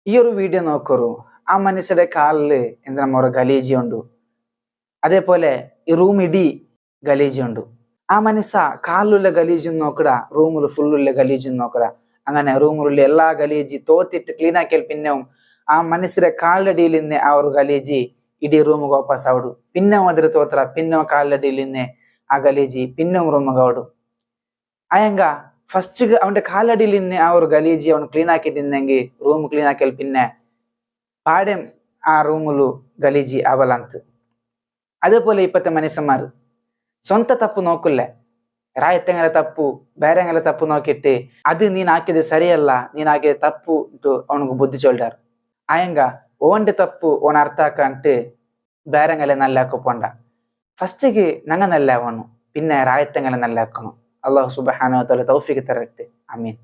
ഈ ഒരു വീഡിയോ നോക്കൂ. ആ മനുഷ്യരുടെ കാലില് എന്താ ഒരു ഗലീജി ഉണ്ട്. അതേപോലെ ഈ റൂം ഇടി ഗലീജി ഉണ്ട്. ആ മനുഷ്യ കാലിലുള്ള ഗലീജും നോക്കട, റൂമിൽ ഫുള്ളുള്ള ഗലീജും നോക്കട. അങ്ങനെ റൂമിലുള്ള എല്ലാ ഗലീജി തോത്തിട്ട് ക്ലീൻ ആക്കിയാൽ പിന്നെയും ആ മനുഷ്യരുടെ കാലിലടിയിൽ നിന്ന് ആ ഒരു ഗലീജി ഇಡೀ ರೂಮಿಗೆ ವಾಪಸ್ ಆವಡು. ಪಿನ್ನ ಅದ್ರ ತೋತ್ರ ಪಿನ್ನ ಕಾಲಡಿಲಿನ್ನೆ ಆ ಗಲೀಜಿ ಪಿನ್ನ ರೂಮಿಗೆ ಆವಡು. ಅಯ್ಯಂಗ ಫಸ್ಟ್ ಅವನ ಕಾಲಡಿಲಿನ್ನೆ ಆ ഒരു ಗಲೀಜಿ ಅವನು ಕ್ಲೀನ್ ಹಾಕಿಟ್ಟಿಂದಂಗೆ ರೂಮ್ ಕ್ಲೀನ್ ಹಾಕಲ್ ಪಿನ್ನೆ പാടെ ആ റൂമിലു ഗലീജി അവലಂತ. അതേപോലെ ഇപ്പത്തെ മനുഷ്യന്മാർ ಸ್ವಂತ ತಪ್ಪು ನೋಕುಲ್ಲೆ, ರಾಯತ್ತೆಂಗಲ ತಪ್ಪು ಬೇರೆಂಗಲ ತಪ್ಪು ನೋಕಿಟ್ಟು ಅದು ನೀನ್ ಹಾಕಿದೆ ಸರಿಯಲ್ಲ, ನೀನ್ ಹಾಕಿದೆ ತಪ್ಪು ಅವನಿಗೆ ಬುದ್ಧಿ ಚೊಲ್ಲಾರು. ಆಯಂಗ ಓಂಡೆ ತಪ್ಪು ಓನ್ ಅರ್ಥ ಹಾಕಂಟು ಬೇರೆಂಗಲೆ നല്ല ಹಾಕೋಪೊಂಡ. ಫಸ್ಟಿಗೆ ನಂಗ നല്ല ആവണം, പിന്നെ ರಾಯತ್ತೆಂಗಲ നല്ല ಹಾಕணும். ಅಲ್ಲಾಹು ಸುಬ್ಹಾನಹು ವ ತಆಲ ತೌಫೀಕ್ ತರತ್ತೆ. ಆಮೀನ್.